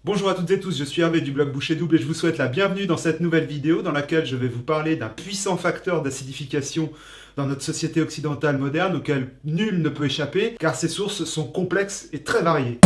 Bonjour à toutes et tous, je suis Hervé du blog Boucher Double et je vous souhaite la bienvenue dans cette nouvelle vidéo dans laquelle je vais vous parler d'un puissant facteur d'acidification dans notre société occidentale moderne auquel nul ne peut échapper car ses sources sont complexes et très variées.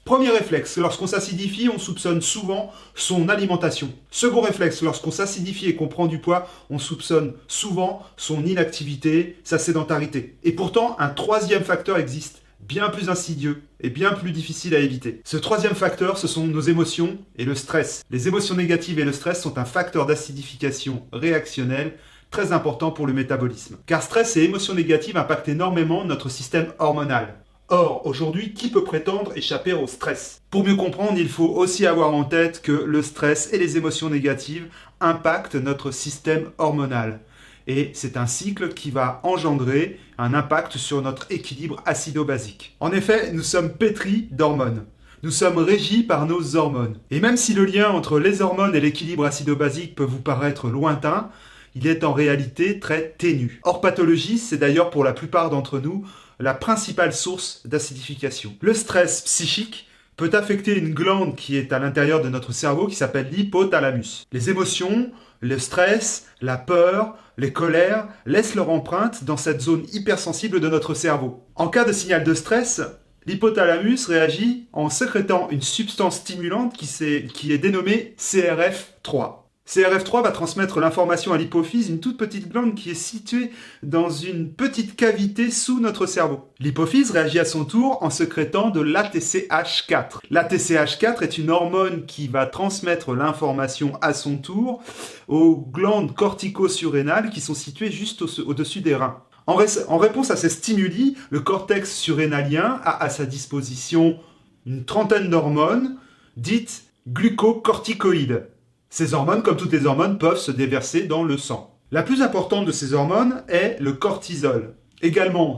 Premier réflexe, lorsqu'on s'acidifie, on soupçonne souvent son alimentation. Second réflexe, lorsqu'on s'acidifie et qu'on prend du poids, on soupçonne souvent son inactivité, sa sédentarité. Et pourtant, un troisième facteur existe, bien plus insidieux et bien plus difficile à éviter. Ce troisième facteur, ce sont nos émotions et le stress. Les émotions négatives et le stress sont un facteur d'acidification réactionnelle très important pour le métabolisme. Car stress et émotions négatives impactent énormément notre système hormonal. Or, aujourd'hui, qui peut prétendre échapper au stress? Pour mieux comprendre, il faut aussi avoir en tête que le stress et les émotions négatives impactent notre système hormonal. Et c'est un cycle qui va engendrer un impact sur notre équilibre acido-basique. En effet, nous sommes pétris d'hormones. Nous sommes régis par nos hormones. Et même si le lien entre les hormones et l'équilibre acido-basique peut vous paraître lointain, il est en réalité très ténu. Hors pathologie, c'est d'ailleurs pour la plupart d'entre nous la principale source d'acidification. Le stress psychique peut affecter une glande qui est à l'intérieur de notre cerveau qui s'appelle l'hypothalamus. Les émotions, le stress, la peur, les colères laissent leur empreinte dans cette zone hypersensible de notre cerveau. En cas de signal de stress, l'hypothalamus réagit en sécrétant une substance stimulante qui est dénommée CRF3. CRF3 va transmettre l'information à l'hypophyse, une toute petite glande qui est située dans une petite cavité sous notre cerveau. L'hypophyse réagit à son tour en sécrétant de l'ATCH4. L'ATCH4 est une hormone qui va transmettre l'information à son tour aux glandes cortico-surrénales qui sont situées juste au-dessus des reins. En réponse à ces stimuli, le cortex surrénalien a à sa disposition une trentaine d'hormones dites glucocorticoïdes. Ces hormones, comme toutes les hormones, peuvent se déverser dans le sang. La plus importante de ces hormones est le cortisol, également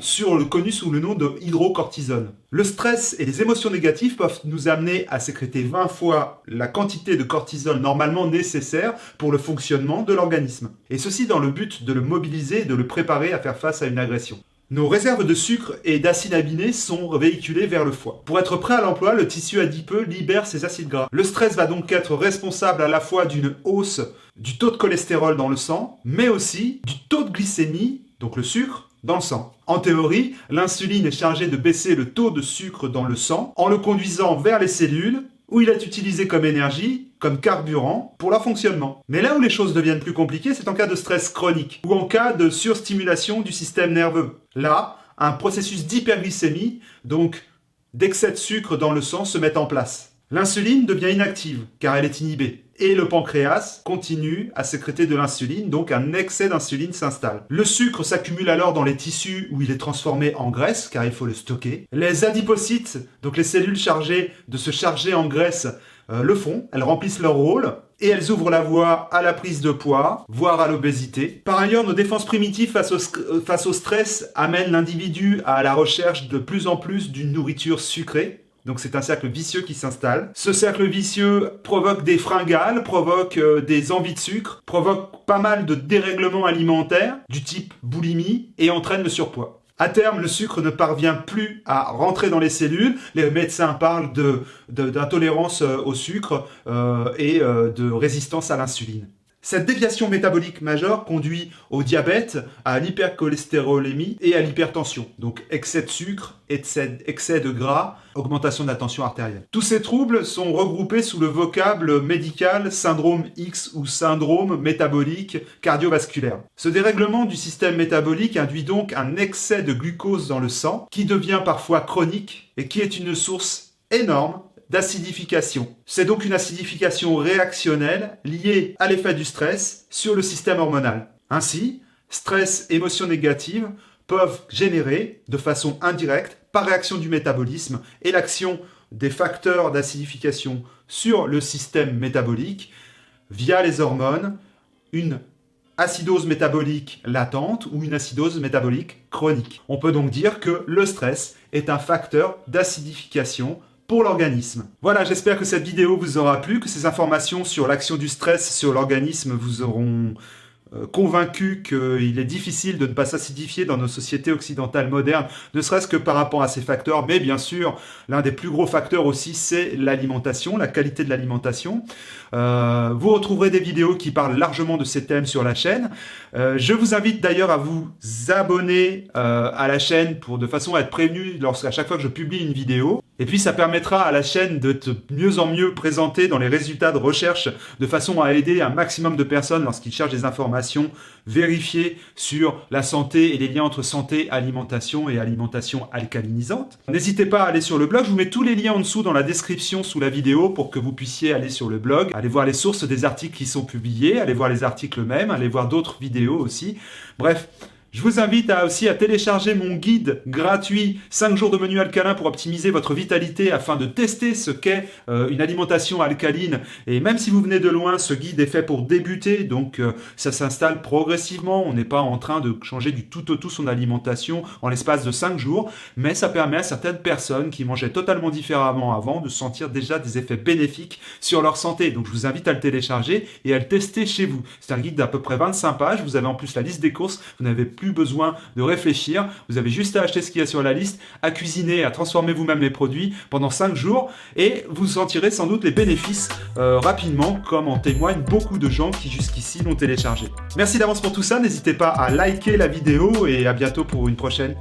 connu sous le nom de hydrocortisone. Le stress et les émotions négatives peuvent nous amener à sécréter 20 fois la quantité de cortisol normalement nécessaire pour le fonctionnement de l'organisme. Et ceci dans le but de le mobiliser et de le préparer à faire face à une agression. Nos réserves de sucre et d'acides aminés sont véhiculées vers le foie. Pour être prêt à l'emploi, le tissu adipeux libère ces acides gras. Le stress va donc être responsable à la fois d'une hausse du taux de cholestérol dans le sang, mais aussi du taux de glycémie, donc le sucre, dans le sang. En théorie, l'insuline est chargée de baisser le taux de sucre dans le sang en le conduisant vers les cellules où il est utilisé comme énergie, comme carburant, pour leur fonctionnement. Mais là où les choses deviennent plus compliquées, c'est en cas de stress chronique, ou en cas de surstimulation du système nerveux. Là, un processus d'hyperglycémie, donc d'excès de sucre dans le sang, se met en place. L'insuline devient inactive, car elle est inhibée. Et le pancréas continue à sécréter de l'insuline, donc un excès d'insuline s'installe. Le sucre s'accumule alors dans les tissus où il est transformé en graisse, car il faut le stocker. Les adipocytes, donc les cellules chargées de se charger en graisse, le font, elles remplissent leur rôle, et elles ouvrent la voie à la prise de poids, voire à l'obésité. Par ailleurs, nos défenses primitives face au stress amènent l'individu à la recherche de plus en plus d'une nourriture sucrée. Donc c'est un cercle vicieux qui s'installe. Ce cercle vicieux provoque des fringales, provoque des envies de sucre, provoque pas mal de dérèglements alimentaires du type boulimie et entraîne le surpoids. À terme, le sucre ne parvient plus à rentrer dans les cellules. Les médecins parlent d'intolérance au sucre et de résistance à l'insuline. Cette déviation métabolique majeure conduit au diabète, à l'hypercholestérolémie et à l'hypertension. Donc excès de sucre, excès de gras, augmentation de la tension artérielle. Tous ces troubles sont regroupés sous le vocable médical syndrome X ou syndrome métabolique cardiovasculaire. Ce dérèglement du système métabolique induit donc un excès de glucose dans le sang qui devient parfois chronique et qui est une source énorme d'acidification. C'est donc une acidification réactionnelle liée à l'effet du stress sur le système hormonal. Ainsi, stress, émotions négatives peuvent générer de façon indirecte, par réaction du métabolisme et l'action des facteurs d'acidification sur le système métabolique, via les hormones, une acidose métabolique latente ou une acidose métabolique chronique. On peut donc dire que le stress est un facteur d'acidification pour l'organisme. Voilà, j'espère que cette vidéo vous aura plu, que ces informations sur l'action du stress sur l'organisme vous auront convaincu qu'il est difficile de ne pas s'acidifier dans nos sociétés occidentales modernes, ne serait-ce que par rapport à ces facteurs, mais bien sûr, l'un des plus gros facteurs aussi, c'est l'alimentation, la qualité de l'alimentation. Vous retrouverez des vidéos qui parlent largement de ces thèmes sur la chaîne. Je vous invite d'ailleurs à vous abonner à la chaîne de façon à être prévenu à chaque fois que je publie une vidéo. Et puis ça permettra à la chaîne de te mieux en mieux présenter dans les résultats de recherche de façon à aider un maximum de personnes lorsqu'ils cherchent des informations vérifiées sur la santé et les liens entre santé, alimentation et alimentation alcalinisante. N'hésitez pas à aller sur le blog, je vous mets tous les liens en dessous dans la description sous la vidéo pour que vous puissiez aller sur le blog, aller voir les sources des articles qui sont publiés, aller voir les articles eux-mêmes, aller voir d'autres vidéos aussi. Bref. Je vous invite aussi à télécharger mon guide gratuit 5 jours de menu alcalin pour optimiser votre vitalité afin de tester ce qu'est une alimentation alcaline. Et même si vous venez de loin, ce guide est fait pour débuter, donc ça s'installe progressivement. On n'est pas en train de changer du tout au tout son alimentation en l'espace de 5 jours, mais ça permet à certaines personnes qui mangeaient totalement différemment avant de sentir déjà des effets bénéfiques sur leur santé. Donc je vous invite à le télécharger et à le tester chez vous. C'est un guide d'à peu près 25 pages. Vous avez en plus la liste des courses. Vous n'avez plus besoin de réfléchir, vous avez juste à acheter ce qu'il y a sur la liste, à cuisiner, à transformer vous-même les produits pendant 5 jours et vous sentirez sans doute les bénéfices rapidement, comme en témoignent beaucoup de gens qui jusqu'ici l'ont téléchargé. Merci d'avance pour tout ça, n'hésitez pas à liker la vidéo et à bientôt pour une prochaine.